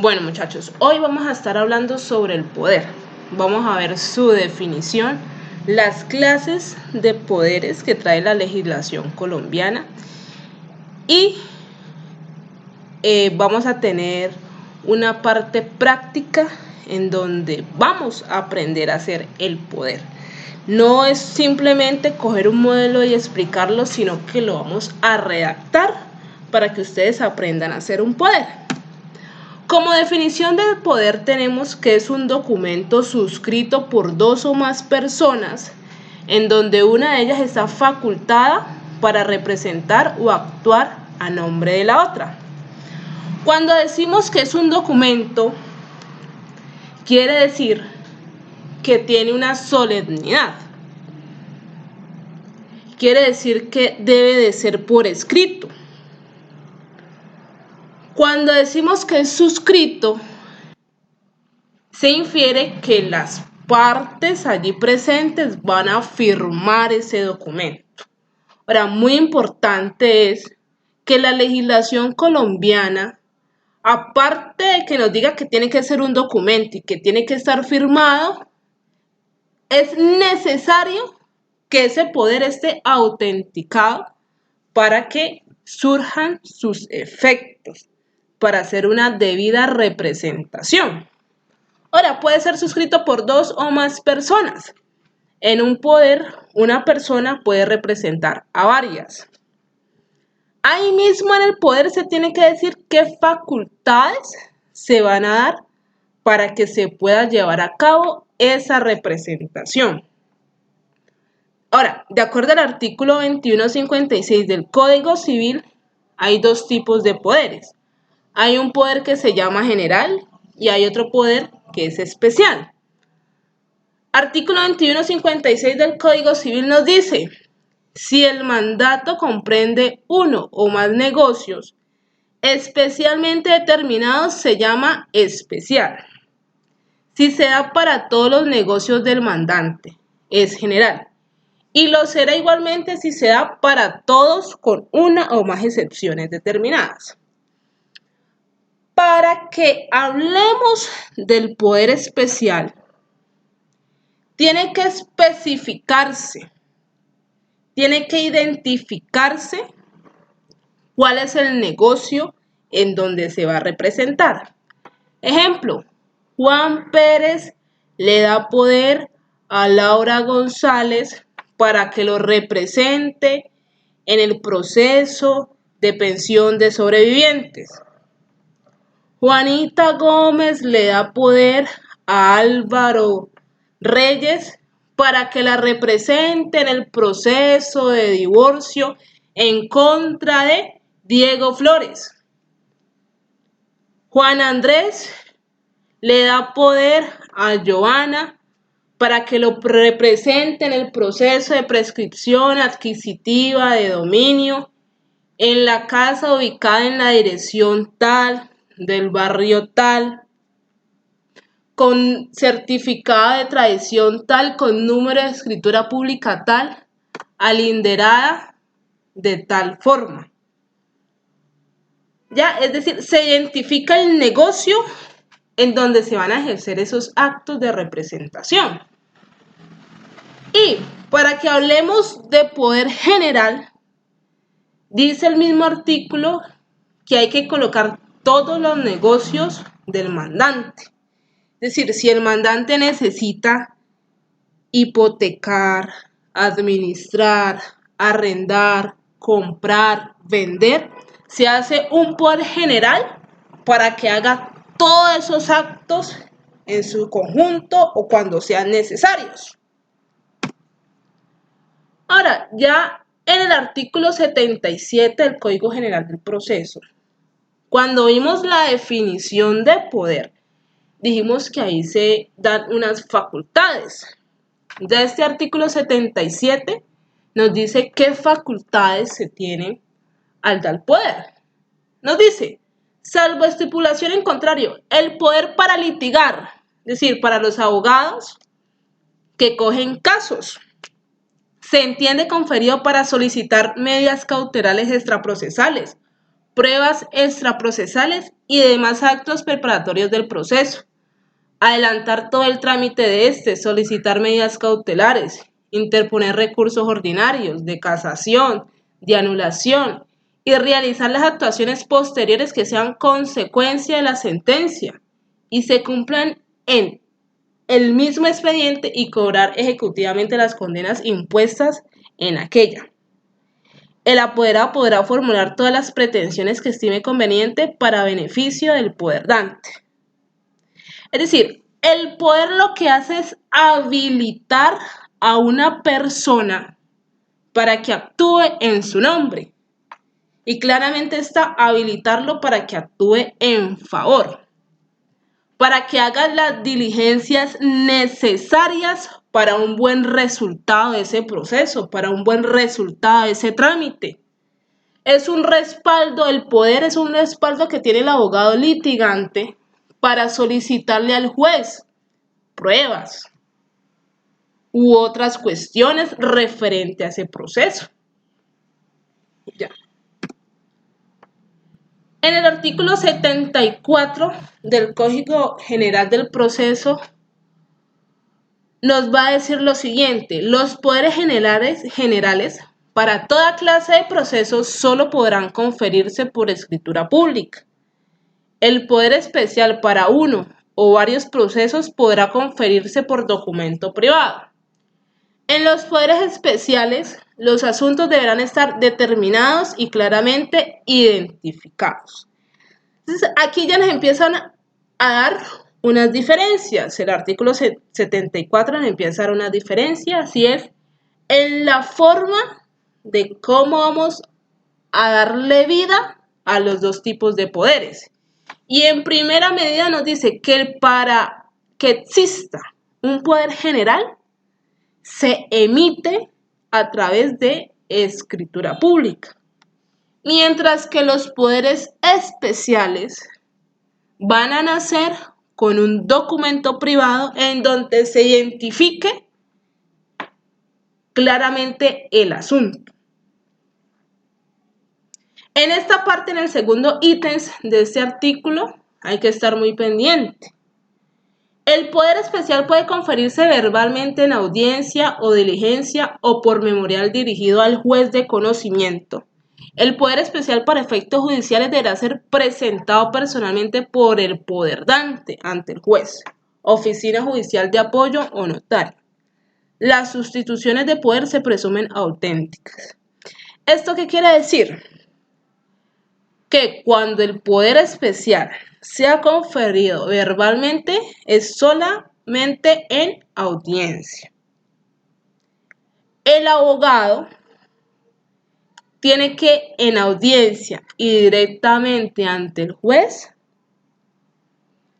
Bueno, muchachos, hoy vamos a estar hablando sobre el poder. Vamos a ver su definición, las clases de poderes que trae la legislación colombiana y vamos a tener una parte práctica en donde vamos a aprender a hacer el poder. No es simplemente coger un modelo y explicarlo, sino que lo vamos a redactar para que ustedes aprendan a hacer un poder. Como definición del poder tenemos que es un documento suscrito por dos o más personas en donde una de ellas está facultada para representar o actuar a nombre de la otra. Cuando decimos que es un documento, quiere decir que tiene una solemnidad. Quiere decir que debe de ser por escrito. Cuando decimos que es suscrito, se infiere que las partes allí presentes van a firmar ese documento. Ahora, muy importante es que la legislación colombiana, aparte de que nos diga que tiene que ser un documento y que tiene que estar firmado, es necesario que ese poder esté autenticado para que surjan sus efectos, para hacer una debida representación. Ahora, puede ser suscrito por dos o más personas. En un poder, una persona puede representar a varias. Ahí mismo en el poder se tiene que decir qué facultades se van a dar para que se pueda llevar a cabo esa representación. Ahora, de acuerdo al artículo 2156 del Código Civil, hay dos tipos de poderes. Hay un poder que se llama general y hay otro poder que es especial. Artículo 2156 del Código Civil nos dice: si el mandato comprende uno o más negocios especialmente determinados, se llama especial. Si se da para todos los negocios del mandante, es general. Y lo será igualmente si se da para todos con una o más excepciones determinadas. Para que hablemos del poder especial, tiene que especificarse, tiene que identificarse cuál es el negocio en donde se va a representar. Ejemplo, Juan Pérez le da poder a Laura González para que lo represente en el proceso de pensión de sobrevivientes. Juanita Gómez le da poder a Álvaro Reyes para que la represente en el proceso de divorcio en contra de Diego Flores. Juan Andrés le da poder a Joana para que lo represente en el proceso de prescripción adquisitiva de dominio en la casa ubicada en la dirección tal, del barrio tal, con certificado de tradición tal, con número de escritura pública tal, alinderada de tal forma. Ya, es decir, se identifica el negocio en donde se van a ejercer esos actos de representación. Y para que hablemos de poder general, dice el mismo artículo que hay que colocar todos los negocios del mandante. Es decir, si el mandante necesita hipotecar, administrar, arrendar, comprar, vender, se hace un poder general para que haga todos esos actos en su conjunto o cuando sean necesarios. Ahora, ya en el artículo 77 del Código General del Proceso, cuando vimos la definición de poder, dijimos que ahí se dan unas facultades. Ya este artículo 77 nos dice qué facultades se tienen al dar poder. Nos dice, salvo estipulación en contrario, el poder para litigar, es decir, para los abogados que cogen casos, se entiende conferido para solicitar medidas cautelares extraprocesales, pruebas extraprocesales y demás actos preparatorios del proceso, adelantar todo el trámite de este, solicitar medidas cautelares, interponer recursos ordinarios de casación, de anulación y realizar las actuaciones posteriores que sean consecuencia de la sentencia y se cumplan en el mismo expediente y cobrar ejecutivamente las condenas impuestas en aquella. El apoderado podrá formular todas las pretensiones que estime conveniente para beneficio del poder dante. Es decir, el poder lo que hace es habilitar a una persona para que actúe en su nombre. Y claramente está habilitarlo para que actúe en favor, para que haga las diligencias necesarias para un buen resultado de ese proceso, para un buen resultado de ese trámite. Es un respaldo, el poder es un respaldo que tiene el abogado litigante para solicitarle al juez pruebas u otras cuestiones referente a ese proceso. Ya. En el artículo 74 del Código General del Proceso nos va a decir lo siguiente: los poderes generales para toda clase de procesos solo podrán conferirse por escritura pública. El poder especial para uno o varios procesos podrá conferirse por documento privado. En los poderes especiales, los asuntos deberán estar determinados y claramente identificados. Entonces, aquí ya nos empiezan a dar unas diferencias. El artículo 74 nos empieza a dar una diferencia, así es, en la forma de cómo vamos a darle vida a los dos tipos de poderes. Y en primera medida nos dice que para que exista un poder general, se emite a través de escritura pública, mientras que los poderes especiales van a nacer con un documento privado en donde se identifique claramente el asunto. En esta parte, en el segundo ítem de este artículo, hay que estar muy pendiente. El poder especial puede conferirse verbalmente en audiencia o diligencia o por memorial dirigido al juez de conocimiento. El poder especial para efectos judiciales deberá ser presentado personalmente por el poder dante ante el juez, oficina judicial de apoyo o notario. Las sustituciones de poder se presumen auténticas. ¿Esto qué quiere decir? Que cuando el poder especial sea conferido verbalmente es solamente en audiencia. El abogado tiene que en audiencia y directamente ante el juez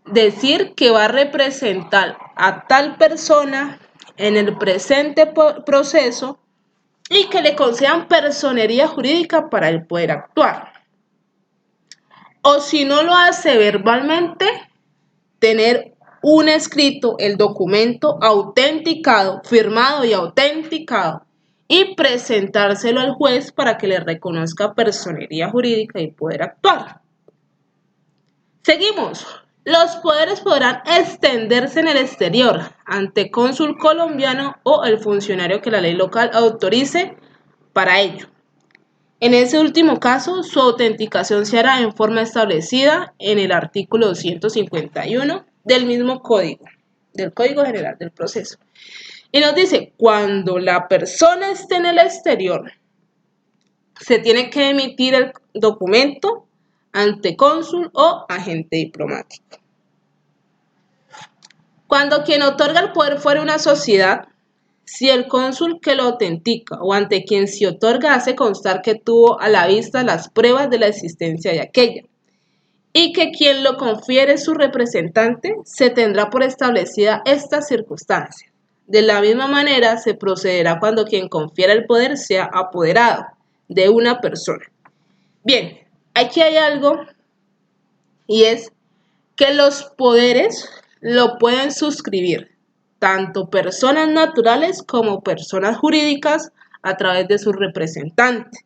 decir que va a representar a tal persona en el presente proceso y que le concedan personería jurídica para él poder actuar. O si no lo hace verbalmente, tener un escrito, el documento autenticado, firmado y autenticado, y presentárselo al juez para que le reconozca personería jurídica y poder actuar. Seguimos. Los poderes podrán extenderse en el exterior ante cónsul colombiano o el funcionario que la ley local autorice para ello. En ese último caso, su autenticación se hará en forma establecida en el artículo 251 del mismo código, del Código General del Proceso. Y nos dice, cuando la persona esté en el exterior, se tiene que emitir el documento ante cónsul o agente diplomático. Cuando quien otorga el poder fuera una sociedad, si el cónsul que lo autentica o ante quien se otorga hace constar que tuvo a la vista las pruebas de la existencia de aquella y que quien lo confiere es su representante, se tendrá por establecida esta circunstancia. De la misma manera se procederá cuando quien confiera el poder sea apoderado de una persona. Bien, aquí hay algo y es que los poderes lo pueden suscribir tanto personas naturales como personas jurídicas a través de su representante.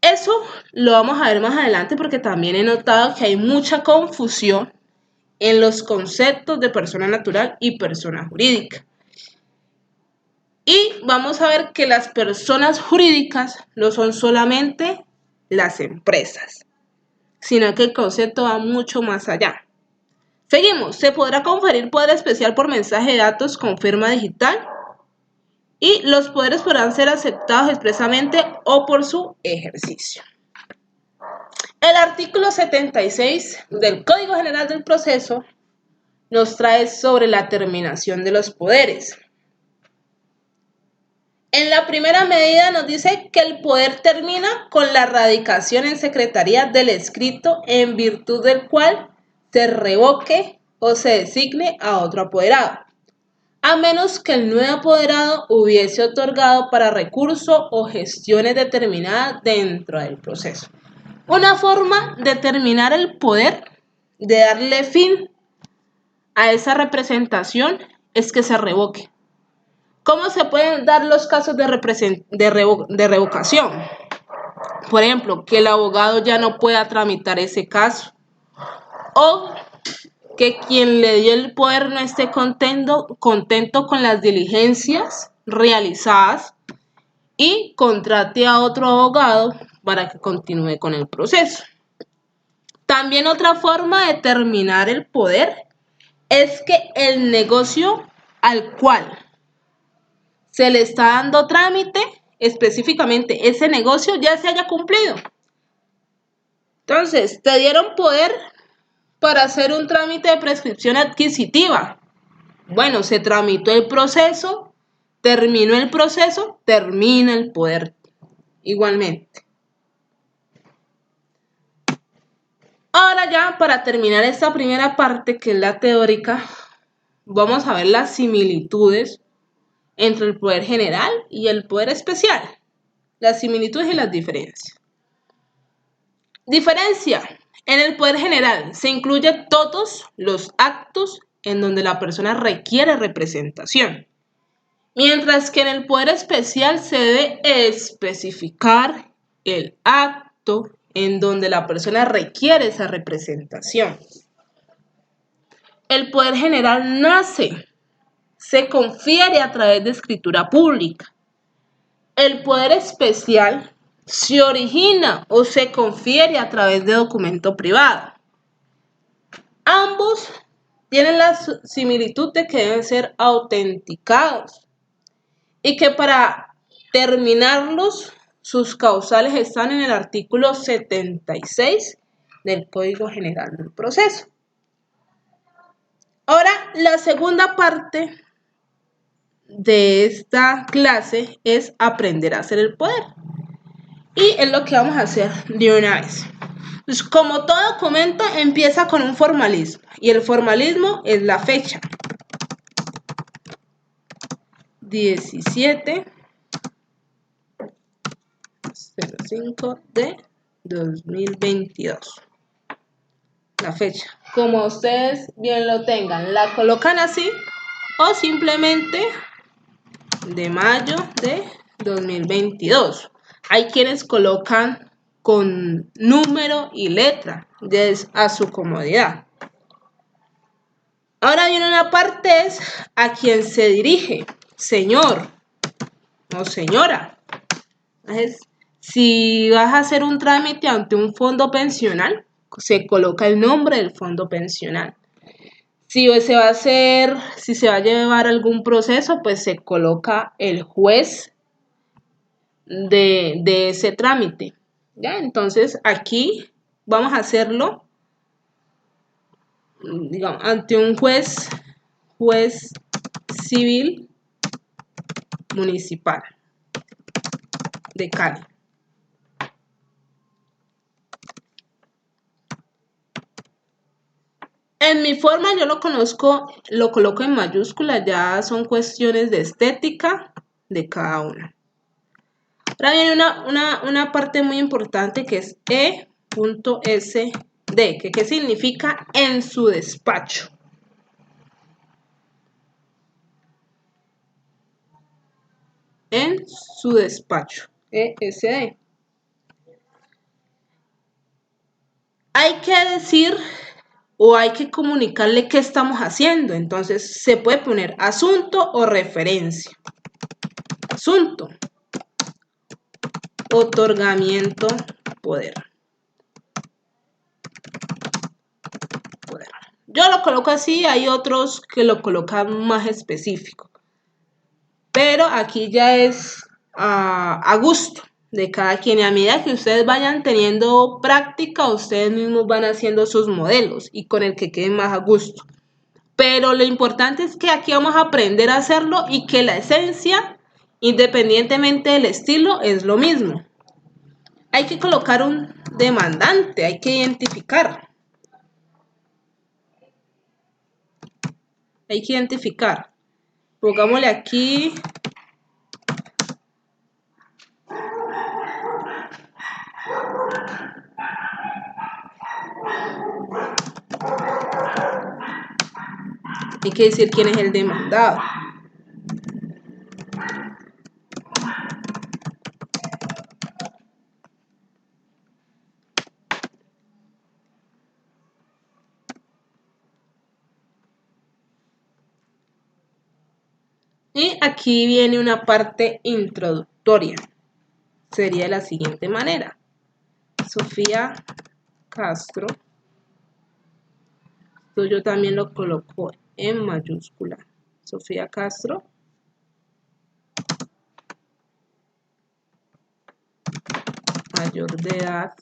Eso lo vamos a ver más adelante porque también he notado que hay mucha confusión en los conceptos de persona natural y persona jurídica. Y vamos a ver que las personas jurídicas no son solamente las empresas, sino que el concepto va mucho más allá. Seguimos. Se podrá conferir poder especial por mensaje de datos con firma digital y los poderes podrán ser aceptados expresamente o por su ejercicio. El artículo 76 del Código General del Proceso nos trae sobre la terminación de los poderes. En la primera medida nos dice que el poder termina con la radicación en secretaría del escrito en virtud del cual se revoque o se designe a otro apoderado, a menos que el nuevo apoderado hubiese otorgado para recurso o gestiones determinadas dentro del proceso. Una forma de terminar el poder, de darle fin a esa representación, es que se revoque. ¿Cómo se pueden dar los casos de revocación? Por ejemplo, que el abogado ya no pueda tramitar ese caso o que quien le dio el poder no esté contento con las diligencias realizadas y contrate a otro abogado para que continúe con el proceso. También otra forma de terminar el poder es que el negocio al cual se le está dando trámite, específicamente ese negocio, ya se haya cumplido. Entonces, te dieron poder para hacer un trámite de prescripción adquisitiva. Bueno, se tramitó el proceso, terminó el proceso, termina el poder igualmente. Ahora ya, para terminar esta primera parte, que es la teórica, vamos a ver las similitudes entre el poder general y el poder especial. Las similitudes y las diferencias. Diferencia. En el poder general se incluye todos los actos en donde la persona requiere representación, mientras que en el poder especial se debe especificar el acto en donde la persona requiere esa representación. El poder general nace, se confiere a través de escritura pública. El poder especial se origina o se confiere a través de documento privado. Ambos tienen la similitud de que deben ser autenticados y que para terminarlos, sus causales están en el artículo 76 del Código General del Proceso. Ahora, la segunda parte de esta clase es aprender a hacer el poder. Y es lo que vamos a hacer de una vez. Pues como todo documento empieza con un formalismo y el formalismo es la fecha 17/05 de 2022. La fecha, como ustedes bien lo tengan, la colocan así o simplemente de mayo de 2022. Hay quienes colocan con número y letra, ya es a su comodidad. Ahora viene una parte, es a quien se dirige, señor o señora. Entonces, si vas a hacer un trámite ante un fondo pensional, se coloca el nombre del fondo pensional. Si se va a llevar algún proceso, pues se coloca el juez de ese trámite. ¿Ya? Entonces, aquí vamos a hacerlo, digamos, ante un juez civil municipal de Cali. En mi forma yo lo coloco en mayúscula, ya son cuestiones de estética de cada una. Ahora viene una parte muy importante que es E.SD, que ¿qué significa? En su despacho. En su despacho, ESD. hay que decir o hay que comunicarle qué estamos haciendo. Entonces se puede poner asunto o referencia. Asunto. Otorgamiento poder. Yo lo coloco así, hay otros que lo colocan más específico. Pero aquí ya es a gusto de cada quien. Y a medida que ustedes vayan teniendo práctica, ustedes mismos van haciendo sus modelos y con el que queden más a gusto. Pero lo importante es que aquí vamos a aprender a hacerlo y que la esencia, independientemente del estilo, es lo mismo. Hay que colocar un demandante, hay que identificar. Hay que identificar. Pongámosle aquí. Hay que decir quién es el demandado. Y aquí viene una parte introductoria. Sería de la siguiente manera. Sofía Castro. Esto yo también lo coloco en mayúscula. Sofía Castro. Mayor de edad.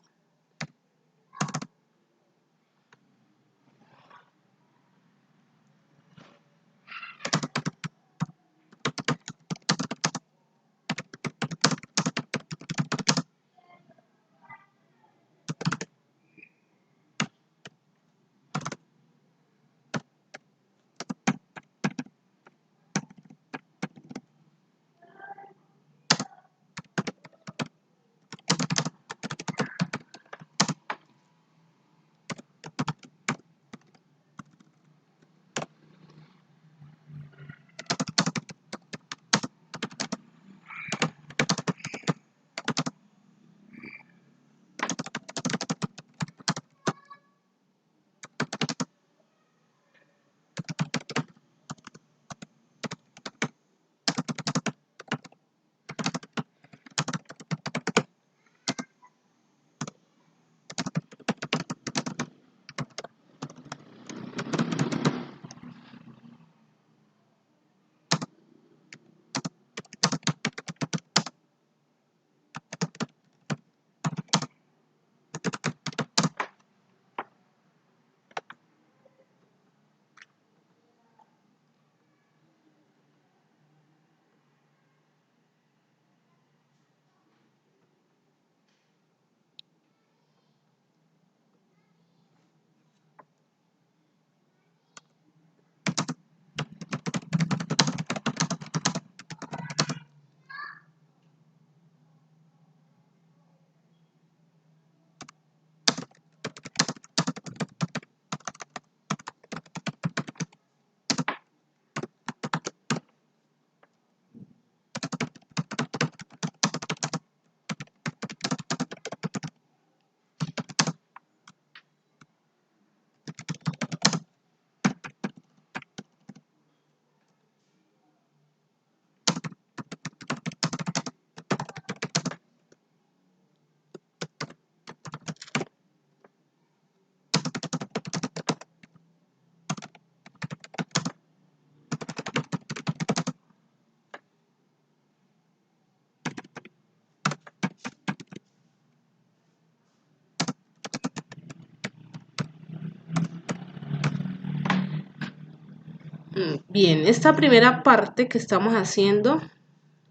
Bien, esta primera parte que estamos haciendo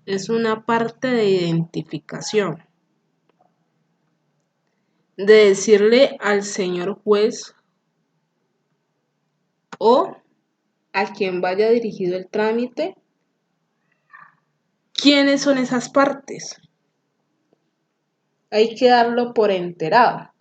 es una parte de identificación. De decirle al señor juez o a quien vaya dirigido el trámite quiénes son esas partes. Hay que darlo por enterado.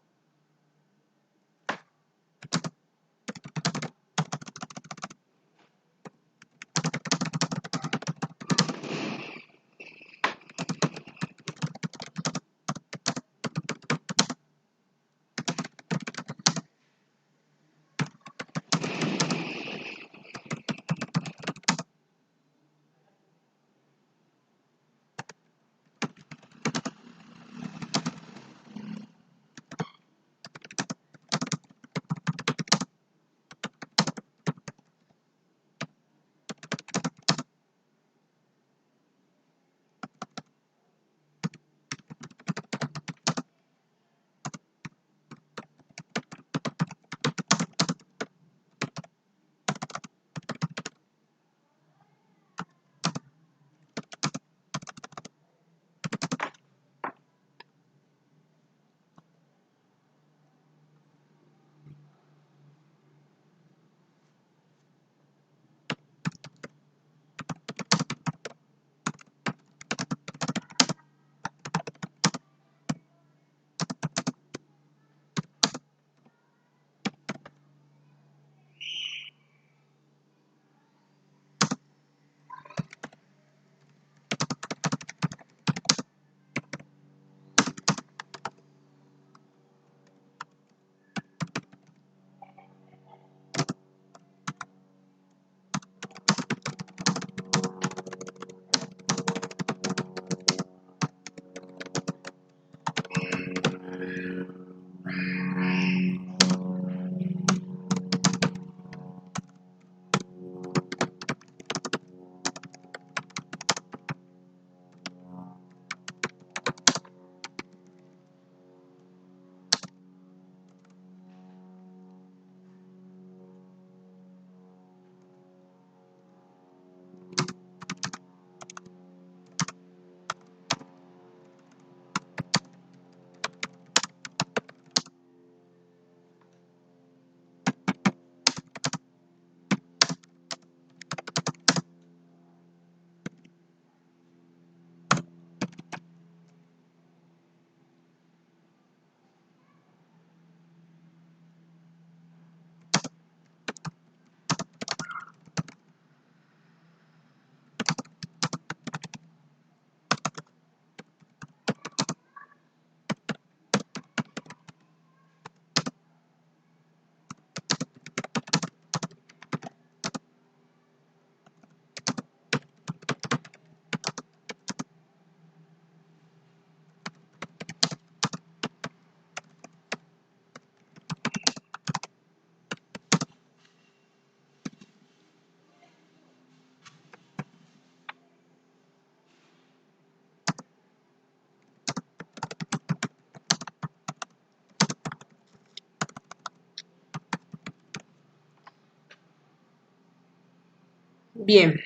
Bien,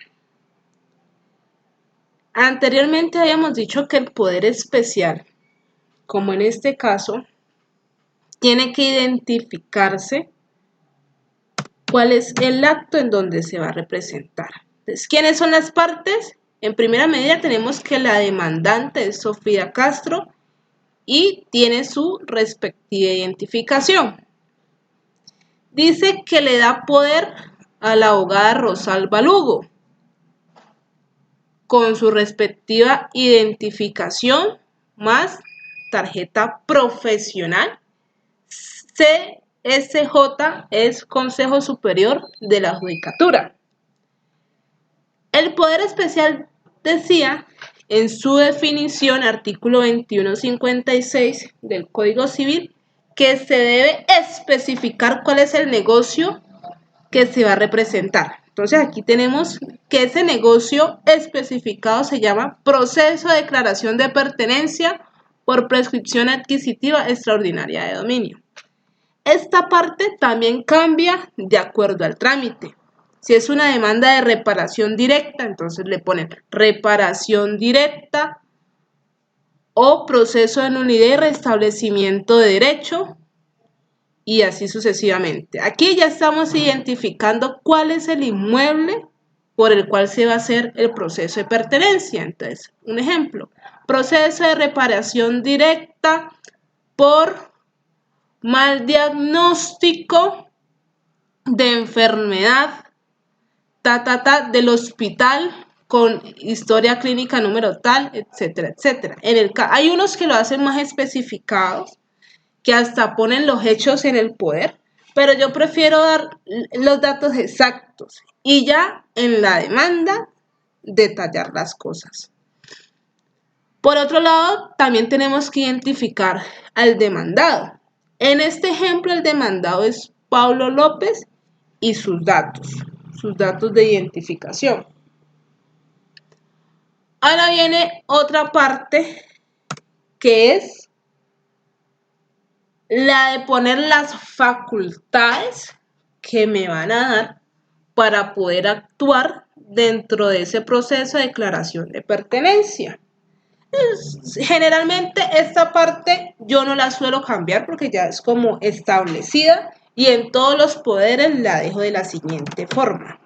anteriormente habíamos dicho que el poder especial, como en este caso, tiene que identificarse cuál es el acto en donde se va a representar. Entonces, ¿quiénes son las partes? En primera medida tenemos que la demandante es Sofía Castro y tiene su respectiva identificación. Dice que le da poder a la abogada Rosalba Lugo con su respectiva identificación más tarjeta profesional. CSJ es Consejo Superior de la Judicatura. El poder especial decía en su definición, artículo 2156 del Código Civil, que se debe especificar cuál es el negocio que se va a representar. Entonces aquí tenemos que ese negocio especificado se llama proceso de declaración de pertenencia por prescripción adquisitiva extraordinaria de dominio. Esta parte también cambia de acuerdo al trámite. Si es una demanda de reparación directa, entonces le ponen reparación directa o proceso de nulidad y restablecimiento de derecho y así sucesivamente. Aquí ya estamos identificando cuál es el inmueble por el cual se va a hacer el proceso de pertenencia. Entonces, un ejemplo, proceso de reparación directa por mal diagnóstico de enfermedad del hospital con historia clínica número tal, etcétera, etcétera. Hay unos que lo hacen más especificados, que hasta ponen los hechos en el poder, pero yo prefiero dar los datos exactos y ya en la demanda detallar las cosas. Por otro lado, también tenemos que identificar al demandado. En este ejemplo, el demandado es Pablo López y sus datos de identificación. Ahora viene otra parte que es la de poner las facultades que me van a dar para poder actuar dentro de ese proceso de declaración de pertenencia. Generalmente esta parte yo no la suelo cambiar porque ya es como establecida y en todos los poderes la dejo de la siguiente forma.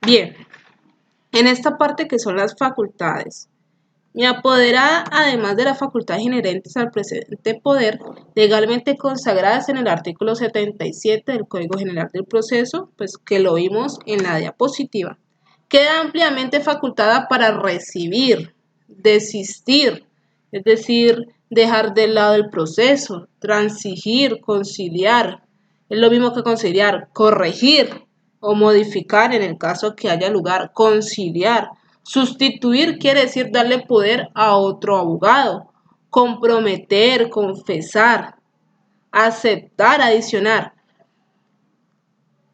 Bien, en esta parte que son las facultades Mi apoderada, además de las facultades inherentes al presente poder, legalmente consagradas en el artículo 77 del Código General del Proceso, pues que lo vimos en la diapositiva, queda ampliamente facultada para recibir, desistir, es decir, dejar de lado el proceso, transigir, conciliar, es lo mismo que conciliar, corregir o modificar en el caso que haya lugar, conciliar. Sustituir quiere decir darle poder a otro abogado, comprometer, confesar, aceptar, adicionar,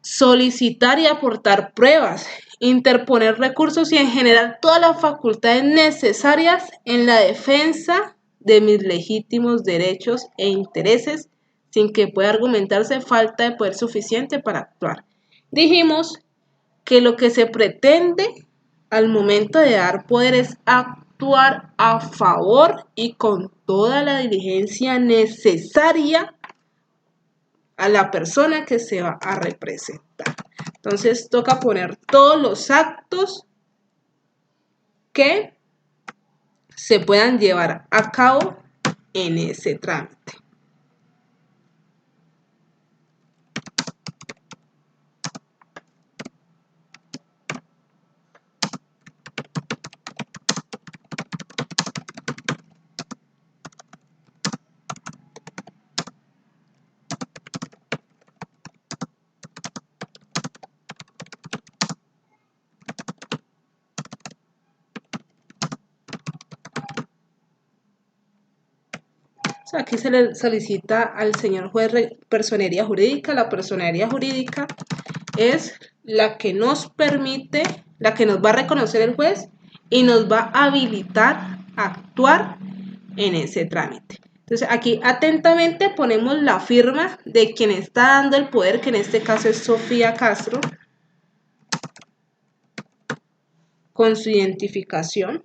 solicitar y aportar pruebas, interponer recursos y en general todas las facultades necesarias en la defensa de mis legítimos derechos e intereses sin que pueda argumentarse falta de poder suficiente para actuar. Dijimos que lo que se pretende al momento de dar poder es actuar a favor y con toda la diligencia necesaria a la persona que se va a representar. Entonces toca poner todos los actos que se puedan llevar a cabo en ese trámite. Aquí se le solicita al señor juez personería jurídica. La personería jurídica es la que nos permite, la que nos va a reconocer el juez y nos va a habilitar a actuar en ese trámite. Entonces aquí atentamente ponemos la firma de quien está dando el poder, que en este caso es Sofía Castro, con su identificación.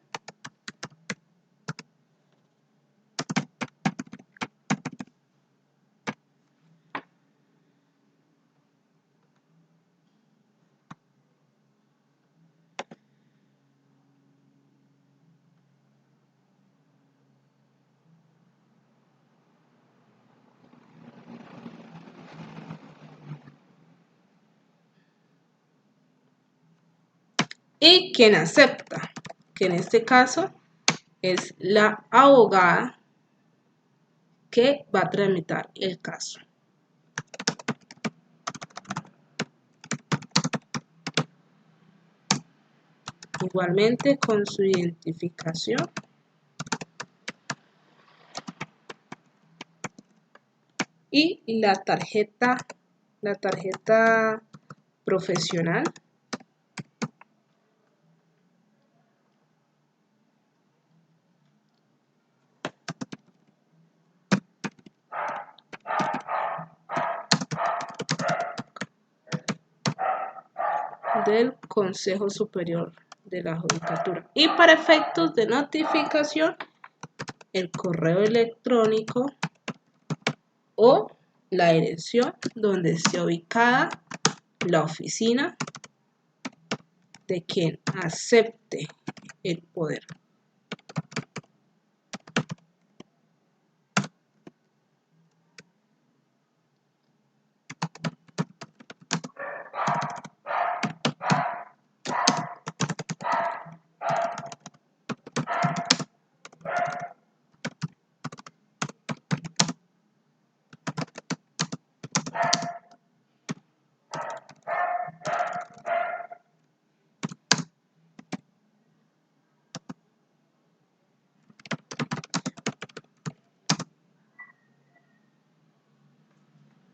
Y quien acepta, que en este caso es la abogada que va a tramitar el caso. Igualmente con su identificación. Y la tarjeta profesional. Del Consejo Superior de la Judicatura. Y para efectos de notificación, el correo electrónico o la dirección donde esté ubicada la oficina de quien acepte el poder.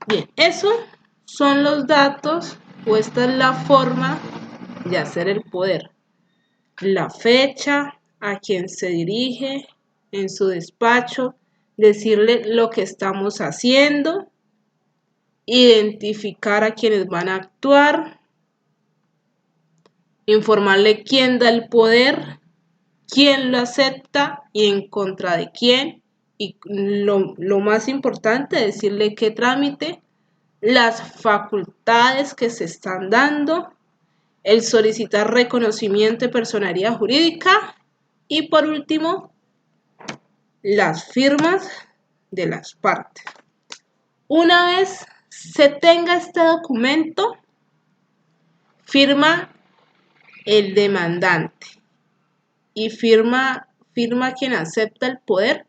Bien, esos son los datos o esta es la forma de hacer el poder. La fecha, a quien se dirige en su despacho, decirle lo que estamos haciendo, identificar a quienes van a actuar, informarle quién da el poder, quién lo acepta y en contra de quién. Y lo más importante, decirle qué trámite, las facultades que se están dando, el solicitar reconocimiento de personería jurídica Y por último, las firmas de las partes. Una vez se tenga este documento, firma el demandante y firma quien acepta el poder.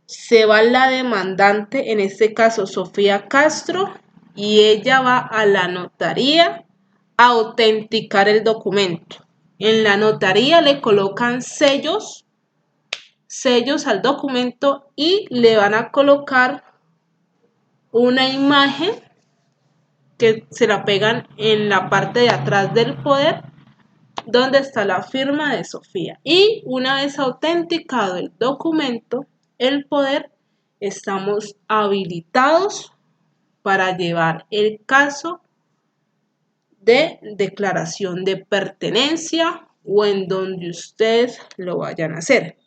Se va la demandante, en este caso Sofía Castro, y ella va a la notaría a autenticar el documento. En la notaría le colocan sellos al documento y le van a colocar una imagen que se la pegan en la parte de atrás del poder donde está la firma de Sofía. Y una vez autenticado el documento, el poder, estamos habilitados para llevar el caso de declaración de pertenencia o en donde ustedes lo vayan a hacer.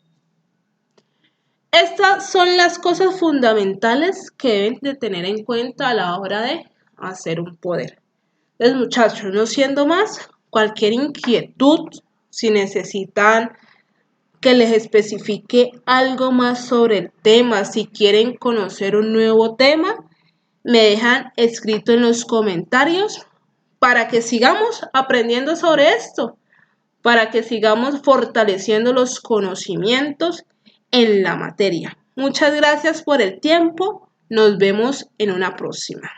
Estas son las cosas fundamentales que deben de tener en cuenta a la hora de hacer un poder. Entonces, muchachos, no siendo más, cualquier inquietud, si necesitan que les especifique algo más sobre el tema, si quieren conocer un nuevo tema, me dejan escrito en los comentarios para que sigamos aprendiendo sobre esto, para que sigamos fortaleciendo los conocimientos en la materia. Muchas gracias por el tiempo. Nos vemos en una próxima.